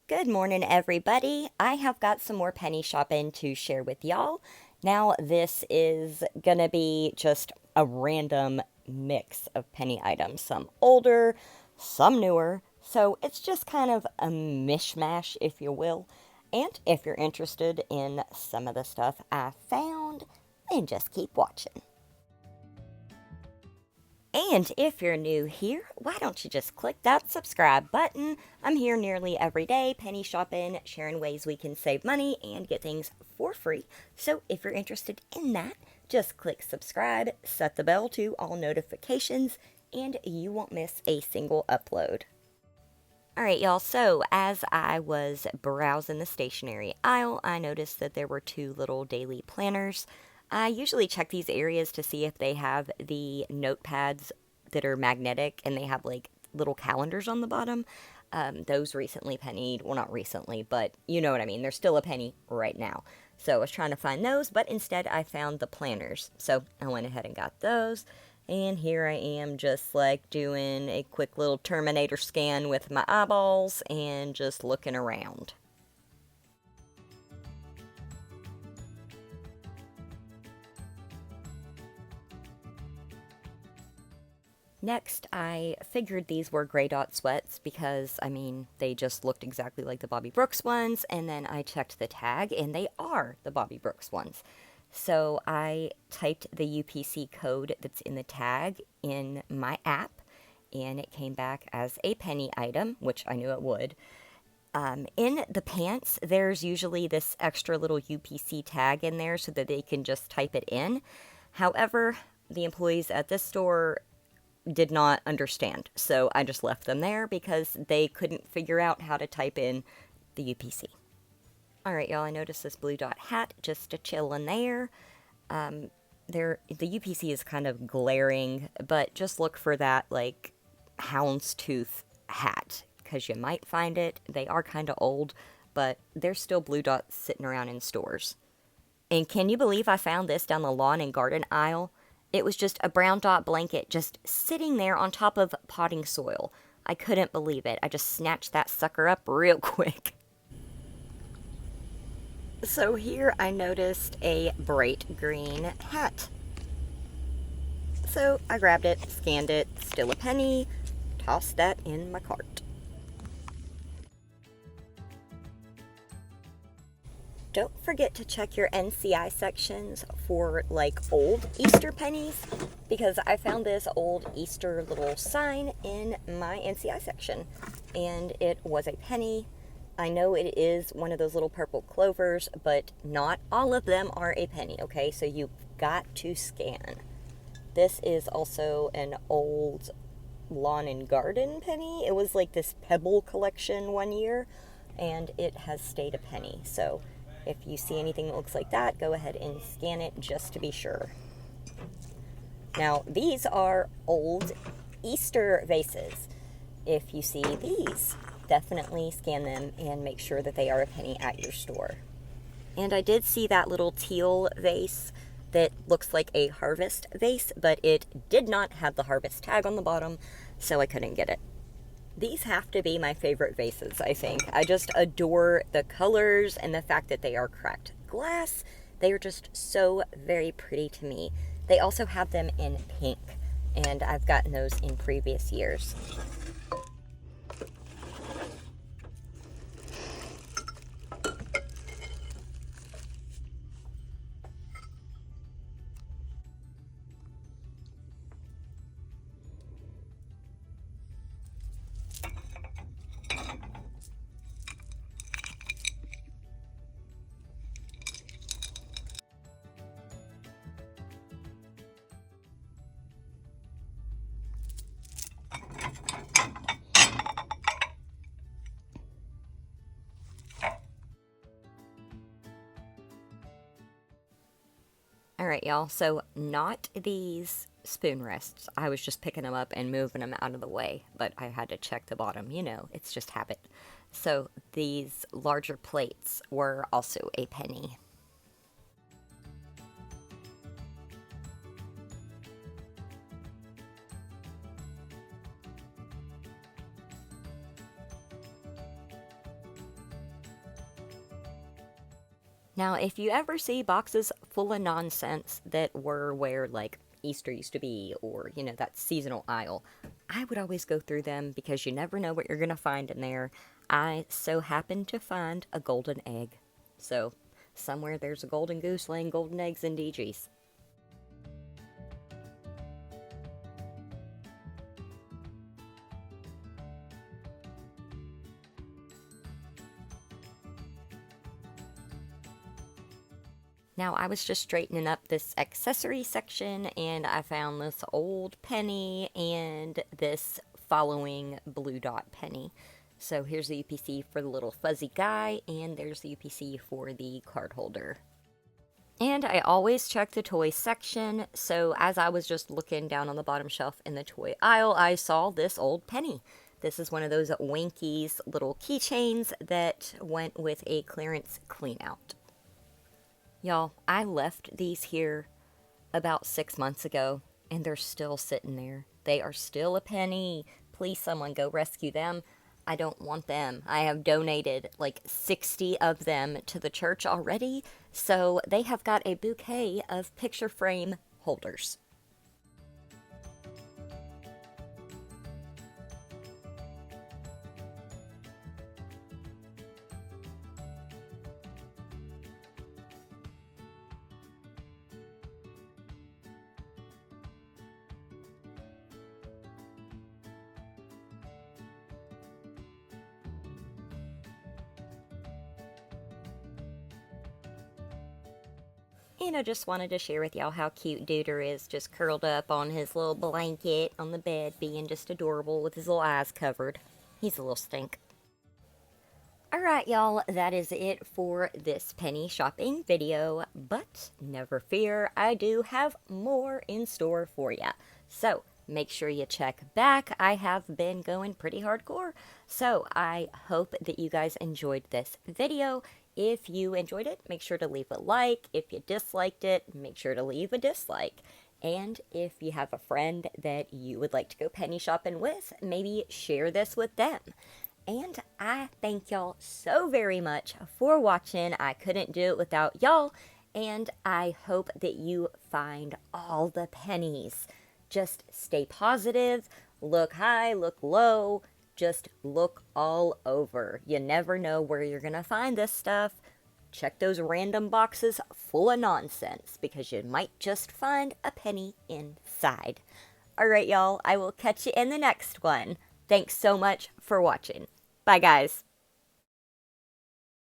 Good morning, everybody. I have got some more penny shopping to share with y'all. Now, this is gonna be just a random mix of penny items, some older, some newer. So it's just kind of a mishmash, if you will. And if you're interested in some of the stuff I found, then just keep watching. And if you're new here, why don't you just click that subscribe button? I'm here nearly every day, penny shopping, sharing ways we can save money and get things for free. So if you're interested in that, just click subscribe, set the bell to all notifications, and you won't miss a single upload. Alright, y'all, so as I was browsing the stationery aisle, I noticed that there were two little daily planners. I usually check these areas to see if they have the notepads that are magnetic and they have like little calendars on the bottom. Those recently pennied, well, not recently, but you know what I mean. They're still a penny right now. So I was trying to find those, but instead I found the planners. So I went ahead and got those. And here I am just like doing a quick little Terminator scan with my eyeballs and just looking around. Next, I figured these were gray dot sweats because, I mean, they just looked exactly like the Bobby Brooks ones, and then I checked the tag, and they are the Bobby Brooks ones. So I typed the UPC code that's in the tag in my app, and it came back as a penny item, which I knew it would. In the pants, there's usually this extra little UPC tag in there so that they can just type it in. However, the employees at this store did not understand, so I just left them there because they couldn't figure out how to type in the UPC. Alright, y'all, I noticed this blue dot hat just a chillin' there. The UPC is kind of glaring, but just look for that, like, houndstooth hat, because you might find it. They are kind of old, but there's still blue dots sitting around in stores. And can you believe I found this down the lawn and garden aisle? It was just a brown dot blanket just sitting there on top of potting soil. I couldn't believe it. I just snatched that sucker up real quick. So here I noticed a bright green hat. So I grabbed it, scanned it, still a penny, tossed that in my cart. Don't forget to check your NCI sections for like old Easter pennies because I found this old Easter little sign in my NCI section and it was a penny. I know it is one of those little purple clovers, but not all of them are a penny, okay? So you've got to scan. This is also an old lawn and garden penny. It was like this pebble collection one year and it has stayed a penny. So if you see anything that looks like that, go ahead and scan it just to be sure. Now, these are old Easter vases. If you see these, definitely scan them and make sure that they are a penny at your store. And I did see that little teal vase that looks like a harvest vase, but it did not have the harvest tag on the bottom, so I couldn't get it. These have to be my favorite vases, I think. I just adore the colors and the fact that they are cracked glass. They are just so very pretty to me. They also have them in pink, and I've gotten those in previous years. Alright, y'all, so not these spoon rests. I was just picking them up and moving them out of the way, but I had to check the bottom. You know, it's just habit. So these larger plates were also a penny. Now, if you ever see boxes full of nonsense that were where, like, Easter used to be, or, you know, that seasonal aisle, I would always go through them because you never know what you're going to find in there. I so happened to find a golden egg. So, somewhere there's a golden goose laying golden eggs in DG's. Now, I was just straightening up this accessory section and I found this old penny and this following blue dot penny. So here's the UPC for the little fuzzy guy, and there's the UPC for the card holder. And I always check the toy section, so as I was just looking down on the bottom shelf in the toy aisle, I saw this old penny. This is one of those Winkies little keychains that went with a clearance clean out. Y'all, I left these here about 6 months ago, and they're still sitting there. They are still a penny. Please, someone go rescue them. I don't want them. I have donated like 60 of them to the church already, so they have got a bouquet of picture frame holders. And I just wanted to share with y'all how cute Duder is, just curled up on his little blanket on the bed, being just adorable with his little eyes covered. He's a little stink. Alright, y'all, that is it for this penny shopping video, but never fear, I do have more in store for ya. So, make sure you check back. I have been going pretty hardcore, so I hope that you guys enjoyed this video. If you enjoyed it, make sure to leave a like. If you disliked it, make sure to leave a dislike. And if you have a friend that you would like to go penny shopping with, maybe share this with them. And I thank y'all so very much for watching. I couldn't do it without y'all. And I hope that you find all the pennies. Just stay positive, look high, look low, just look all over. You never know where you're gonna find this stuff. Check those random boxes full of nonsense, because you might just find a penny inside. Alright, y'all, I will catch you in the next one. Thanks so much for watching. Bye, guys.